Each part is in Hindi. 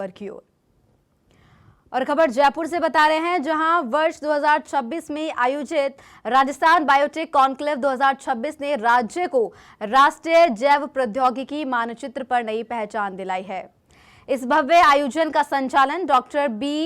खबर की ओर। और खबर जयपुर से बता रहे हैं, जहां वर्ष 2026 में आयोजित राजस्थान बायोटेक कॉन्क्लेव 2026 ने राज्य को राष्ट्रीय जैव प्रौद्योगिकी मानचित्र पर नई पहचान दिलाई है। इस भव्य आयोजन का संचालन doctor B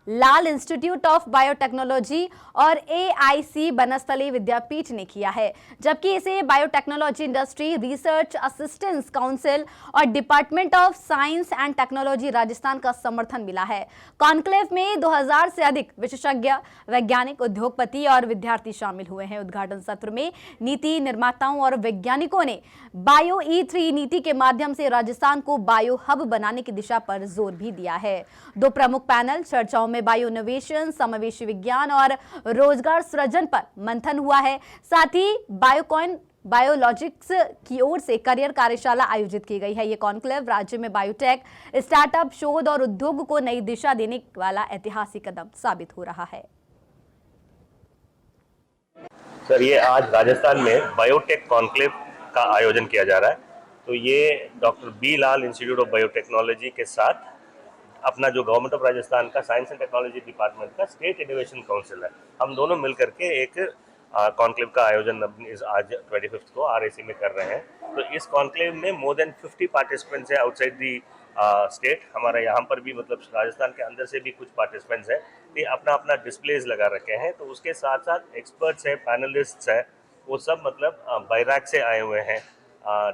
Lal institute of biotechnology और AIC बनस्थली विद्यापीठ ने किया है, जबकि इसे biotechnology industry research assistance council और department of science and technology Rajasthan का समर्थन मिला है। कॉन्क्लेव में 2000 से अधिक विशेषज्ञ, वैज्ञानिक, उद्योगपति और विद्यार्थी शामिल हुए हैं। उद्घाटन सत्र में नीति निर्माताओं और वैज्ञानिकों ने बायो E3 नीति के माध्यम से राजस्थान को बायो हब बनाने की दिशा पर जोर भी दिया है। 2 प्रमुख पैनल चर्चाओं में बायो इनोवेशन, समावेशी विज्ञान और रोजगार सृजन पर मंथन हुआ है। साथ ही बायोकॉइन बायोलॉजिक्स की ओर से करियर कार्यशाला आयोजित की गई है। ये कॉन्क्लेव राज्य में बायोटेक स्टार्टअप, शोध और उद्योग को नई दिशा देने वाला ऐतिहासिक कदम साबित हो रहा है। सर, ये आज राजस्थान में बायोटेक कॉन्क्लेव का आयोजन किया जा रहा है। तो ये doctor B Lal institute of biotechnology के साथ अपना जो गवर्नमेंट ऑफ राजस्थान का साइंस एंड टेक्नोलॉजी डिपार्टमेंट का स्टेट इनोवेशन काउंसिल है, हम दोनों मिलकर के एक कॉन्क्लेव का आयोजन आज 25 को RAC में कर रहे हैं। तो इस कॉन्क्लेव में मोर देन 50 पार्टिसिपेंट्स है आउटसाइड दी स्टेट। हमारा यहाँ पर भी मतलब राजस्थान के अंदर से भी कुछ पार्टिसिपेंट्स हैं। ये अपना अपना डिस्प्लेज लगा रखे हैं। तो उसके साथ साथ एक्सपर्ट्स है, पैनलिस्ट्स है, वो सब मतलब बायरैक से आए हुए हैं,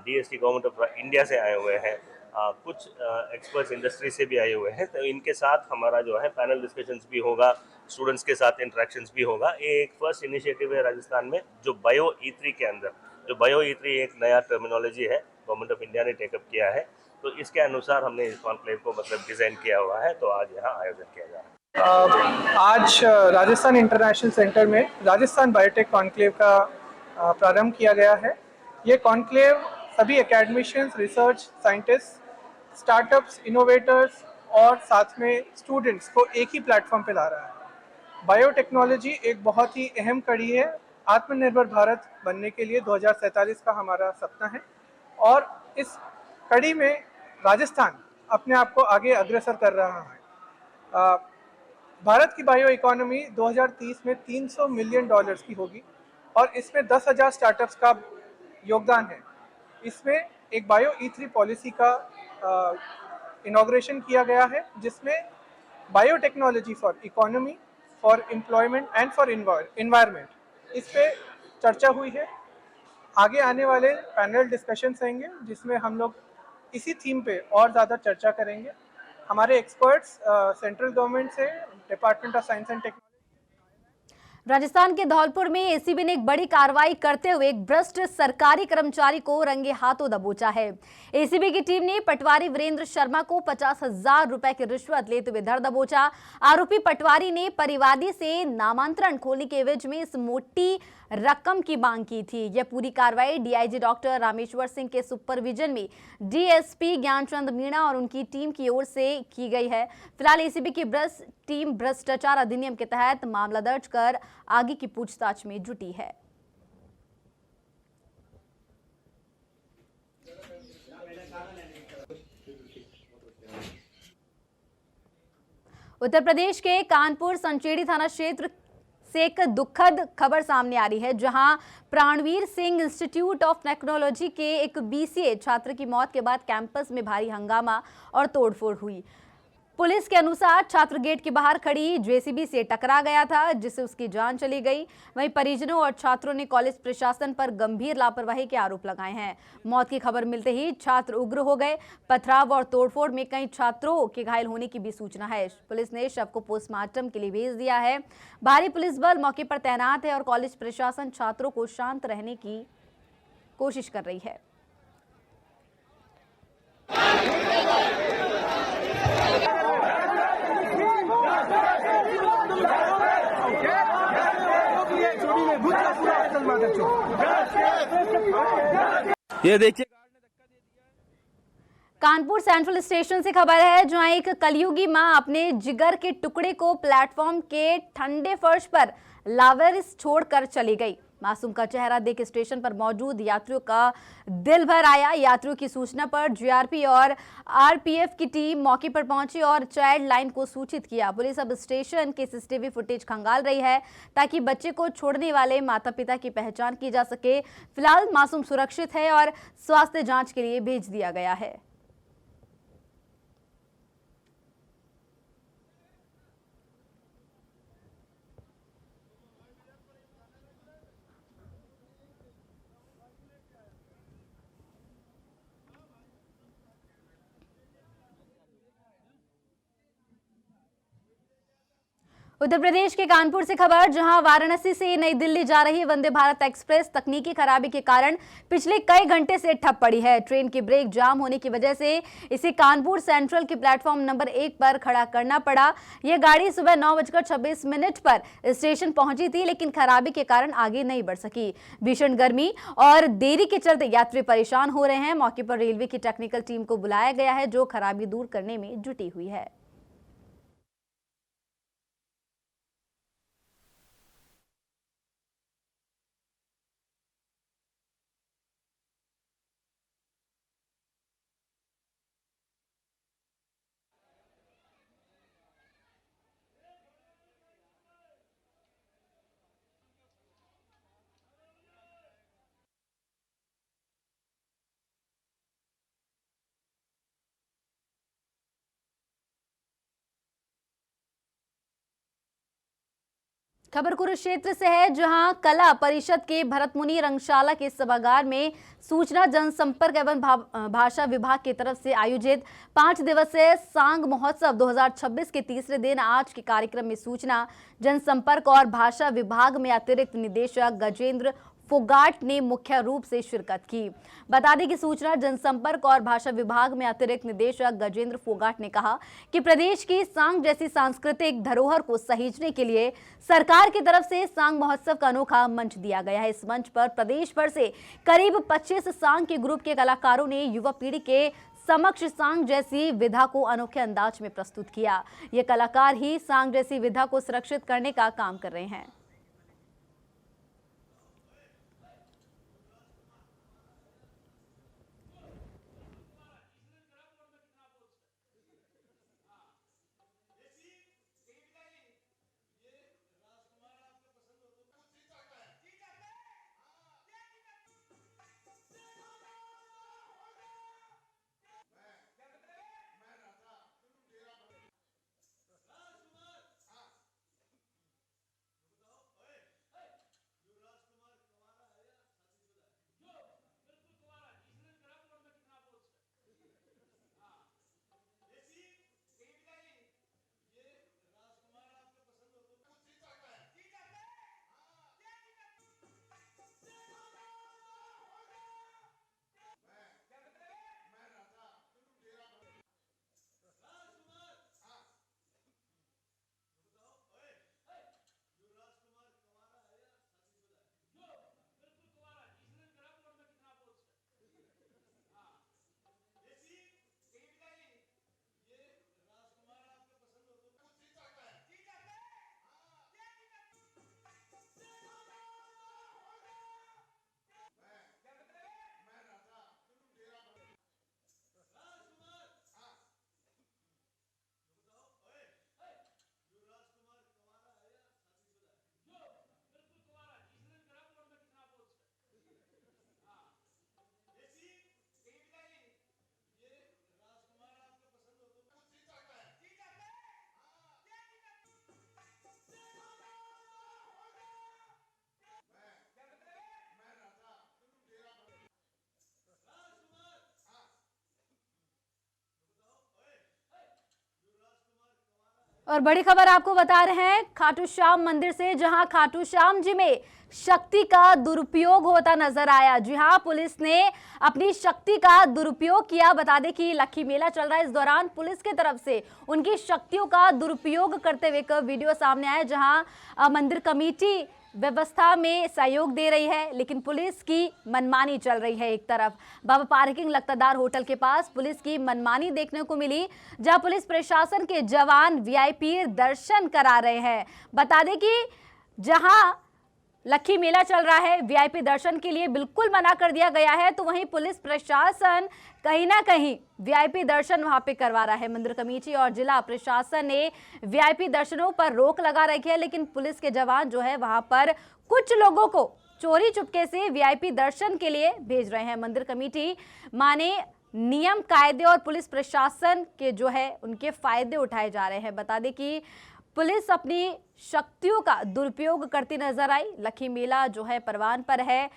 DST गवर्नमेंट ऑफ इंडिया से आए हुए हैं, कुछ एक्सपर्ट्स इंडस्ट्री से भी आए हुए हैं। तो इनके साथ हमारा जो है पैनल डिस्कशंस भी होगा, स्टूडेंट्स के साथ इंटरेक्शंस भी होगा। ये एक फर्स्ट इनिशिएटिव है राजस्थान में जो बायो E3 के अंदर, जो बायो E3 एक नया टर्मिनोलॉजी है, गवर्नमेंट ऑफ इंडिया ने टेकअप किया है। तो इसके अनुसार हमने इस कॉन्क्लेव को मतलब डिज़ाइन किया हुआ है। तो आज यहाँ आयोजन किया जा रहा है। आज राजस्थान इंटरनेशनल सेंटर में राजस्थान बायोटेक कॉन्क्लेव का प्रारंभ किया गया है। ये कॉन्क्लेव सभी academicians, research scientist, startups, innovators और साथ में स्टूडेंट्स को एक ही प्लेटफॉर्म पे ला रहा है। बायोटेक्नोलॉजी एक बहुत ही अहम कड़ी है आत्मनिर्भर भारत बनने के लिए। 2047 का हमारा सपना है और इस कड़ी में राजस्थान अपने आप को आगे अग्रसर कर रहा है। भारत की बायो इकोनॉमी 2030 में $300 मिलियन की होगी और इसमें 10,000 स्टार्टअप्स का योगदान है। इसमें एक बायो E3 पॉलिसी का इनॉग्रेशन किया गया है, जिसमें biotechnology for economy, for employment and for environment इस पे चर्चा हुई है। आगे आने वाले पैनल डिस्कशंस रहेंगे जिसमें हम लोग इसी थीम पे और ज़्यादा चर्चा करेंगे। हमारे एक्सपर्ट्स सेंट्रल गवर्नमेंट से, department of science and technology. Rajasthan के धौलपुर में ACB ने एक बड़ी कार्रवाई करते हुए एक भ्रष्ट सरकारी कर्मचारी को रंगे हाथों दबोचा है। ACB की टीम ने पटवारी वीरेंद्र शर्मा को 50,000 रुपए की रिश्वत लेते हुए धर दबोचा। आरोपी पटवारी ने परिवादी से नामांतरण खोलने के एवज में इस मोटी रकम की मांग की थी। यह पूरी कार्रवाई DIG डॉक्टर रामेश्वर सिंह के सुपरविजन में DSP ज्ञानचंद मीणा और उनकी टीम की ओर से की गई है। फिलहाल ACB की टीम भ्रष्टाचार अधिनियम के तहत मामला दर्ज कर आगे की पूछताछ में जुटी है। उत्तर प्रदेश के कानपुर संचेड़ी थाना क्षेत्र से एक दुखद खबर सामने आ रही है, जहां Pranveer Singh institute of technology के एक BCA छात्र की मौत के बाद कैंपस में भारी हंगामा और तोड़फोड़ हुई। पुलिस के अनुसार छात्र गेट के बाहर खड़ी JCB से टकरा गया था, जिससे उसकी जान चली गई। वहीं परिजनों और छात्रों ने कॉलेज प्रशासन पर गंभीर लापरवाही के आरोप लगाए हैं। मौत की खबर मिलते ही छात्र उग्र हो गए। पथराव और तोड़फोड़ में कई छात्रों के घायल होने की भी सूचना है। पुलिस ने शव को पोस्टमार्टम के लिए भेज दिया है। भारी पुलिस बल मौके पर तैनात है और कॉलेज प्रशासन छात्रों को शांत रहने की कोशिश कर रही है। ये देखिए, कानपुर सेंट्रल स्टेशन से खबर है, जहां एक कलयुगी मां अपने जिगर के टुकड़े को प्लेटफॉर्म के ठंडे फर्श पर लावारिस छोड़कर चली गई। मासूम का चेहरा देख स्टेशन पर मौजूद यात्रियों का दिल भर आया। यात्रियों की सूचना पर जीआरपी और आरपीएफ की टीम मौके पर पहुंची और चाइल्ड लाइन को सूचित किया। पुलिस अब स्टेशन के सीसीटीवी फुटेज खंगाल रही है ताकि बच्चे को छोड़ने वाले माता पिता की पहचान की जा सके। फिलहाल मासूम सुरक्षित है और स्वास्थ्य जांच के लिए भेज दिया गया है। उत्तर प्रदेश के कानपुर से खबर, जहां वाराणसी से नई दिल्ली जा रही वंदे भारत एक्सप्रेस तकनीकी खराबी के कारण पिछले कई घंटे से ठप पड़ी है। ट्रेन की ब्रेक जाम होने की वजह से इसे कानपुर सेंट्रल के प्लेटफॉर्म नंबर 1 पर खड़ा करना पड़ा। यह गाड़ी सुबह 9:26 पर स्टेशन पहुंची थी, लेकिन खराबी के कारण आगे नहीं बढ़ सकी। भीषण गर्मी और देरी के चलते यात्री परेशान हो रहे हैं। मौके पर रेलवे की टेक्निकल टीम को बुलाया गया है, जो खराबी दूर करने में जुटी हुई है। खबर कुरुक्षेत्र से है, जहां कला परिषद के भरत मुनि रंगशाला के सभागार में सूचना जनसंपर्क एवं भाषा विभाग की तरफ से आयोजित 5 दिवसीय सांग महोत्सव 2026 के तीसरे दिन आज के कार्यक्रम में सूचना जनसंपर्क और भाषा विभाग में अतिरिक्त निदेशक गजेंद्र फोगाट ने मुख्य रूप से शिरकत की। बता दें कि सूचना जनसंपर्क और भाषा विभाग में अतिरिक्त निदेशक गजेंद्र फोगाट ने कहा कि प्रदेश की सांग जैसी सांस्कृतिक धरोहर को सहेजने के लिए सरकार की तरफ से सांग महोत्सव का अनोखा मंच दिया गया है। इस मंच पर प्रदेश भर से करीब 25 सांग के ग्रुप के कलाकारों ने युवा पीढ़ी के समक्ष सांग जैसी विधा को अनोखे अंदाज में प्रस्तुत किया। ये कलाकार ही सांग जैसी विधा को सुरक्षित करने का काम कर रहे हैं। और बड़ी खबर आपको बता रहे हैं खाटू श्याम मंदिर से, जहां खाटू श्याम जी में शक्ति का दुरुपयोग होता नजर आया। जी हां, पुलिस ने अपनी शक्ति का दुरुपयोग किया। बता दें कि लक्खी मेला चल रहा है, इस दौरान पुलिस की तरफ से उनकी शक्तियों का दुरुपयोग करते हुए एक वीडियो सामने आया, जहां मंदिर कमेटी व्यवस्था में सहयोग दे रही है, लेकिन पुलिस की मनमानी चल रही है। एक तरफ बाबा पार्किंग लक्तादार होटल के पास पुलिस की मनमानी देखने को मिली, जहां पुलिस प्रशासन के जवान वीआईपी दर्शन करा रहे हैं। बता दें कि जहां लक्खी मेला चल रहा है, वीआईपी दर्शन के लिए बिल्कुल मना कर दिया गया है, तो वहीं पुलिस प्रशासन कहीं ना कहीं वीआईपी दर्शन वहां पे करवा रहा है। मंदिर कमेटी और जिला प्रशासन ने वीआईपी दर्शनों पर रोक लगा रखी है, लेकिन पुलिस के जवान जो है वहां पर कुछ लोगों को चोरी चुपके से वीआईपी दर्शन के लिए भेज रहे हैं। मंदिर कमेटी माने नियम कायदे और पुलिस प्रशासन के जो है उनके फायदे उठाए जा रहे हैं। बता दें कि पुलिस अपनी शक्तियों का दुरुपयोग करती नजर आई। लक्खी मेला जो है परवान पर है,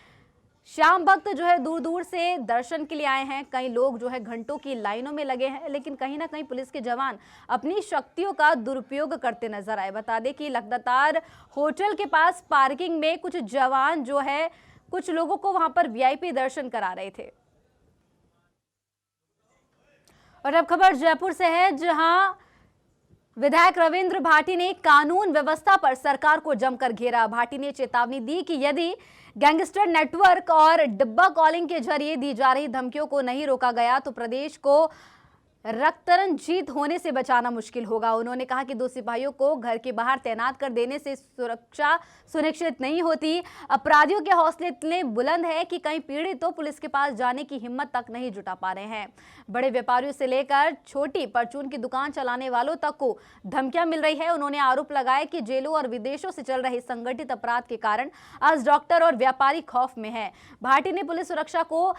श्याम भक्त जो है दूर दूर से दर्शन के लिए आए हैं। कई लोग जो है घंटों की लाइनों में लगे हैं, लेकिन कहीं ना कहीं पुलिस के जवान अपनी शक्तियों का दुरुपयोग करते नजर आए। बता दें कि लखदातार होटल के पास पार्किंग में कुछ जवान जो है कुछ लोगों को वहां पर वीआईपी दर्शन करा रहे थे। और अब खबर जयपुर से है, जहां विधायक रविंद्र भाटी ने कानून व्यवस्था पर सरकार को जमकर घेरा। भाटी ने चेतावनी दी कि यदि गैंगस्टर नेटवर्क और डिब्बा कॉलिंग के जरिए दी जा रही धमकियों को नहीं रोका गया तो प्रदेश को रक्तरंजित होने से बचाना मुश्किल होगा। उन्होंने कहा कि 2 सिपाहियों को घर के बाहर तैनात कर देने से सुरक्षा सुनिश्चित नहीं होती। अपराधियों के हौसले इतने बुलंद है कि कई पीड़ित तो पुलिस के पास जाने की हिम्मत तक नहीं जुटा पा रहे हैं। बड़े व्यापारियों से लेकर छोटी परचून की दुकान चलाने वालों तक को धमकियां मिल रही है। उन्होंने आरोप लगाया कि जेलों और विदेशों से चल रहे संगठित अपराध के कारण आज डॉक्टर और व्यापारी खौफ में है। भाटी ने पुलिस सुरक्षा को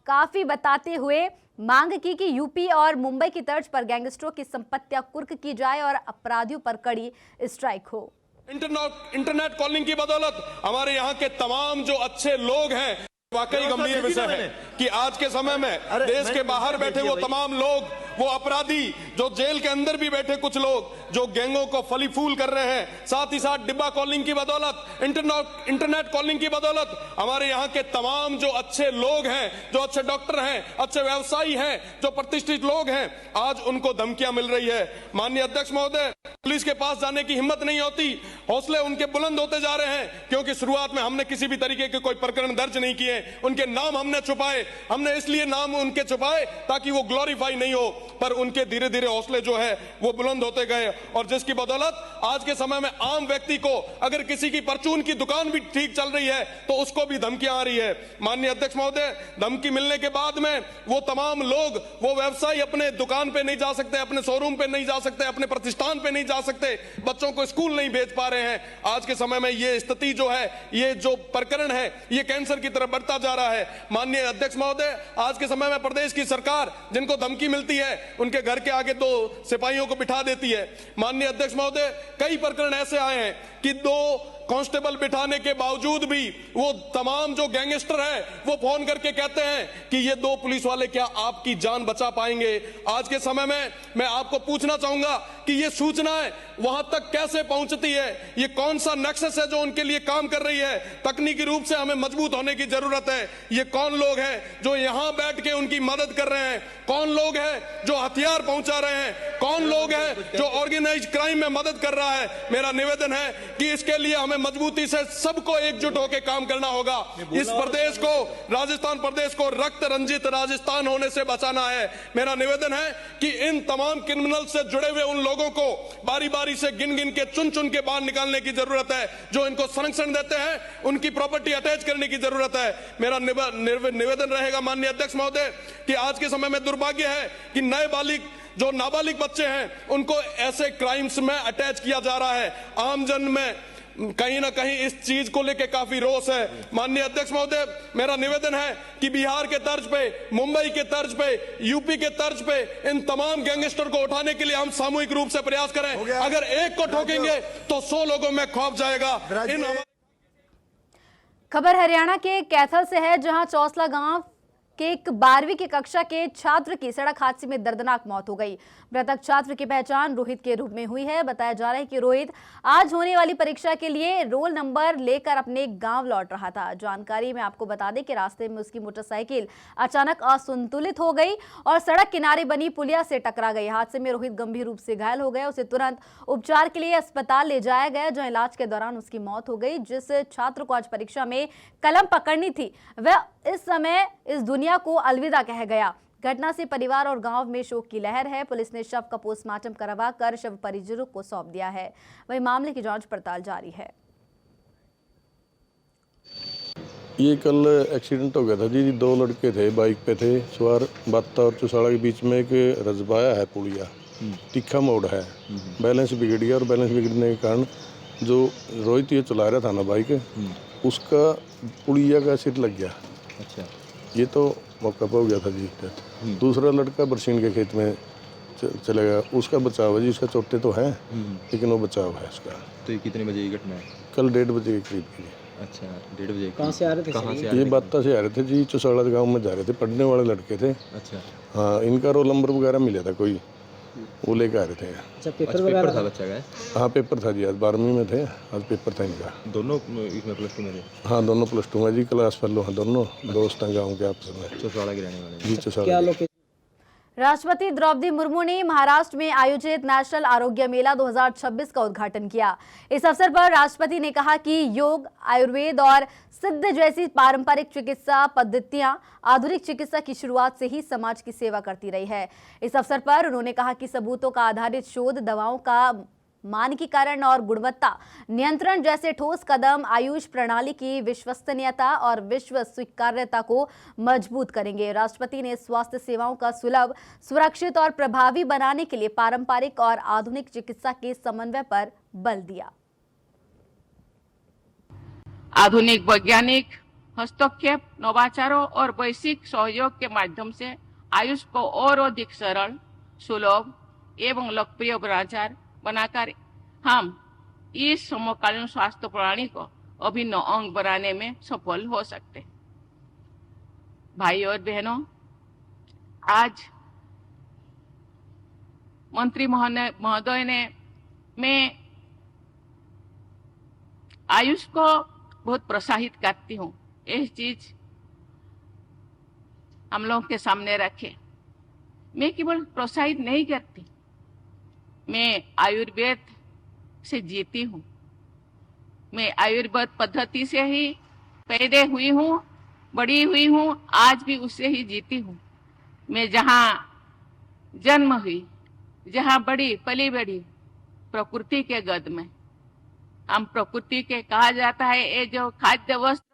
काफी बताते हुए मांग की कि यूपी और मुंबई की तर्ज पर गैंगस्टरों की संपत्तियां कुर्क की जाए और अपराधियों पर कड़ी स्ट्राइक हो। इंटरनेट कॉलिंग की बदौलत हमारे यहाँ के तमाम जो अच्छे लोग हैं, वाकई गंभीर विषय है कि आज के समय में देश के बाहर बैठे वो तमाम लोग, वो अपराधी जो जेल के अंदर भी बैठे कुछ लोग जो गैंगों को फली फूल कर रहे हैं, साथ ही साथ डिब्बा कॉलिंग की बदौलत, इंटरनेट कॉलिंग की बदौलत हमारे यहाँ के तमाम जो अच्छे लोग हैं, जो अच्छे डॉक्टर हैं, अच्छे व्यवसायी हैं, जो प्रतिष्ठित लोग हैं, आज उनको धमकियां मिल रही है। माननीय अध्यक्ष महोदय, पुलिस के पास जाने की हिम्मत नहीं होती, हौसले उनके बुलंद होते जा रहे हैं, क्योंकि शुरुआत में हमने किसी भी तरीके के कोई प्रकरण दर्ज नहीं किए, उनके नाम हमने छुपाए। हमने इसलिए नाम उनके छुपाए ताकि वो ग्लोरीफाई नहीं हो, पर उनके धीरे धीरे हौसले जो है वो बुलंद होते गए, और जिसकी बदौलत आज के समय में आम व्यक्ति को अगर किसी की परचून की दुकान भी ठीक चल रही है तो उसको भी धमकियां आ रही है। माननीय अध्यक्ष महोदय, धमकी मिलने के बाद में वो तमाम लोग, वो व्यवसायी अपने दुकान पे नहीं जा सकते, अपने शोरूम पे नहीं जा सकते, अपने प्रतिष्ठान पे नहीं जा सकते, बच्चों को स्कूल नहीं भेज पा रहे हैं। आज के समय में ये स्थिति जो है, ये जो प्रकरण है, ये कैंसर की तरफ बढ़ता जा रहा है। माननीय अध्यक्ष महोदय, आज के समय में प्रदेश की सरकार जिनको धमकी मिलती है उनके घर के आगे 2 सिपाहियों को बिठा देती है। माननीय अध्यक्ष महोदय, कई प्रकरण ऐसे आए हैं कि 2 कांस्टेबल बिठाने के बावजूद भी वो तमाम जो गैंगस्टर है वो फोन करके कहते हैं कि ये 2 पुलिस वाले क्या आपकी जान बचा पाएंगे। आज के समय में मैं आपको पूछना चाहूंगा कि ये सूचनाएं वहां तक कैसे पहुंचती है, ये कौन सा नेक्सस है जो उनके लिए काम कर रही है। तकनीकी रूप से हमें मजबूत होने की जरूरत है। ये कौन लोग हैं जो यहां बैठ के उनकी मदद कर रहे हैं, कौन लोग हैं जो हथियार पहुंचा रहे हैं, कौन लोग हैं जो ऑर्गेनाइज क्राइम में मदद कर रहा है। मेरा निवेदन है कि इसके लिए हमें मजबूती से सबको एकजुट होकर काम करना होगा। इस प्रदेश को, राजस्थान प्रदेश को रक्त रंजित राजस्थान होने से बचाना है। मेरा निवेदन है कि इन तमाम क्रिमिनल से जुड़े हुए उन लोगों को बारी बारी से गिन गिन के चुन चुन के बाहर निकालने की जरूरत है। जो इनको संरक्षण देते हैं उनकी प्रॉपर्टी अटैच करने की जरूरत है। मेरा निवेदन रहेगा माननीय अध्यक्ष महोदय कि आज के समय में दुर्भाग्य है कि नए बालिग, जो नाबालिग बच्चे हैं, उनको ऐसे क्राइम्स में अटैच किया जा रहा है। आम जन में कहीं ना कहीं इस चीज को लेकर काफी रोष है। माननीय अध्यक्ष महोदय, मेरा निवेदन है कि बिहार के तर्ज पे, मुंबई के तर्ज पे, यूपी के तर्ज पे इन तमाम गैंगस्टर को उठाने के लिए हम सामूहिक रूप से प्रयास करें। अगर एक को ठोकेंगे तो 100 लोगों में खौफ जाएगा। खबर हरियाणा के कैथल से है, जहां चौसला गांव के एक 12वीं की कक्षा के छात्र की सड़क हादसे में दर्दनाक मौत हो गई। मृतक छात्र की पहचान रोहित के रूप में हुई है। बताया जा रहा है कि रोहित आज होने वाली परीक्षा के लिए रोल नंबर लेकर अपने गांव लौट रहा था। जानकारी में आपको बता दें कि रास्ते में उसकी मोटरसाइकिल अचानक असंतुलित हो गई और सड़क किनारे बनी पुलिया से टकरा गई। हादसे में रोहित गंभीर रूप से घायल हो गया। उसे तुरंत उपचार के लिए अस्पताल ले जाया गया, जहां इलाज के दौरान उसकी मौत हो गई। जिस छात्र को आज परीक्षा में कलम पकड़नी थी वह इस समय इस दुनिया को अलविदा कह गया। घटना से परिवार और गांव में शोक की लहर है। पुलिस ने शव का पोस्टमार्टम करवाकर शव परिजनों को सौंप दिया है। वहीं मामले की जांच पड़ताल जारी है। ये कल एक्सीडेंट हो गया था जी। दो लड़के थे, बाइक पे थे सवार, बात्ता और चौसाड़ा के बीच में एक रजबाया है पुलिया, तीखा मोड़ है, बैलेंस बिगड़ गया और बैलेंस बिगड़ने के कारण जो रोहित ये चला रहा था ना बाइक, उसका पुलिया का सिर लग गया। अच्छा। ये तो मौका पर हो गया था जी डेथ। दूसरा लड़का बरसीन के खेत में चला गया, उसका बचाव है जी। उसका चोटें तो हैं लेकिन वो बचाव है उसका। तो ये कितने बजे की घटना है? कल 1:30 बजे के करीब की। अच्छा, 1:30 बजे। कहाँ से आ रहे थे? कहाँ से आ ये रहे थे? बात्ता से आ रहे थे जी, चौसाड़ा गांव में जा रहे थे, पढ़ने वाले लड़के थे। अच्छा। हाँ, इनका रोल नंबर वगैरह मिला था कोई, वो लेके आ रहे थे। अच्छा, पेपर अच्छा, वगैरह पेपर था बच्चा का? हाँ, पेपर था जी, आज 12वीं में थे, आज पेपर था इनका। दोनों इसमें +2 में थे? हाँ, दोनों +2 में जी, क्लास फेलो हैं दोनों, दोस्त हैं गाँव के आपस में। चौसाड़ा के रहने वाले जी, क्या चौसाड़ा। लोकेशन? राष्ट्रपति द्रौपदी मुर्मू ने महाराष्ट्र में आयोजित नेशनल आरोग्य मेला 2026 का उद्घाटन किया। इस अवसर पर राष्ट्रपति ने कहा कि योग, आयुर्वेद और सिद्ध जैसी पारंपरिक चिकित्सा पद्धतियां आधुनिक चिकित्सा की शुरुआत से ही समाज की सेवा करती रही है। इस अवसर पर उन्होंने कहा कि सबूतों का आधारित शोध, दवाओं का मानकीकरण और गुणवत्ता नियंत्रण जैसे ठोस कदम आयुष प्रणाली की विश्वसनीयता और विश्व स्वीकार्यता को मजबूत करेंगे। राष्ट्रपति ने स्वास्थ्य सेवाओं का सुलभ, सुरक्षित और प्रभावी बनाने के लिए पारंपरिक और आधुनिक चिकित्सा के समन्वय पर बल दिया। आधुनिक वैज्ञानिक हस्तक्षेप, नवाचारों और वैश्विक सहयोग के माध्यम से आयुष को और अधिक सरल, सुलभ एवं लोकप्रिय बनाकर हम इस समकालीन स्वास्थ्य प्रणाली को अभिन्न अंग बनाने में सफल हो सकते हैं। भाई और बहनों, आज मंत्री महोदय ने मैं आयुष को बहुत प्रोत्साहित करती हूँ। यह चीज हम लोग के सामने रखे। मैं केवल प्रोत्साहित नहीं करती, मैं आयुर्वेद से जीती हूँ। मैं आयुर्वेद पद्धति से ही पैदा हुई हूँ, बड़ी हुई हूँ, आज भी उससे ही जीती हूँ। मैं जहाँ जन्म हुई, जहाँ बड़ी पली बड़ी, प्रकृति के गद में। हम प्रकृति के कहा जाता है ये जो खाद्य वस्त्र।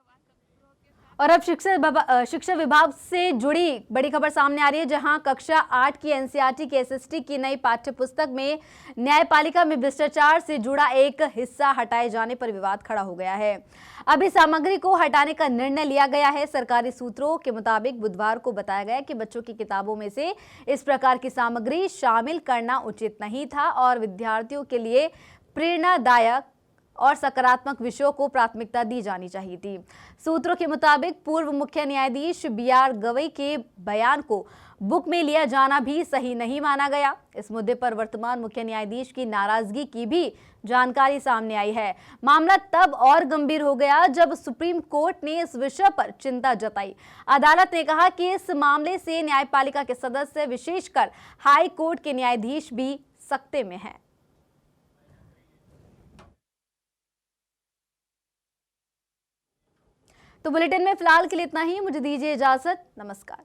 और अब शिक्षा विभाग से जुड़ी बड़ी खबर सामने आ रही है, जहां कक्षा 8 की एनसीईआरटी की एसएसटी की नई पाठ्य पुस्तक में न्यायपालिका में भ्रष्टाचार से जुड़ा एक हिस्सा हटाए जाने पर विवाद खड़ा हो गया है। अब इस सामग्री को हटाने का निर्णय लिया गया है। सरकारी सूत्रों के मुताबिक बुधवार को बताया गया कि बच्चों की किताबों में से इस प्रकार की सामग्री शामिल करना उचित नहीं था और विद्यार्थियों के लिए प्रेरणादायक और सकारात्मक विषयों को प्राथमिकता दी जानी चाहिए थी। सूत्रों के मुताबिक पूर्व मुख्य न्यायाधीश BR गवई के बयान को बुक में लिया जाना भी सही नहीं माना गया। इस मुद्दे पर वर्तमान मुख्य न्यायाधीश की नाराजगी की भी जानकारी सामने आई है। मामला तब और गंभीर हो गया जब सुप्रीम कोर्ट ने इस विषय पर चिंता जताई। अदालत ने कहा कि इस मामले से न्यायपालिका के सदस्य, विशेषकर हाई कोर्ट के न्यायाधीश भी सकते में हैं। तो बुलेटिन में फिलहाल के लिए इतना ही। मुझे दीजिए इजाजत। नमस्कार।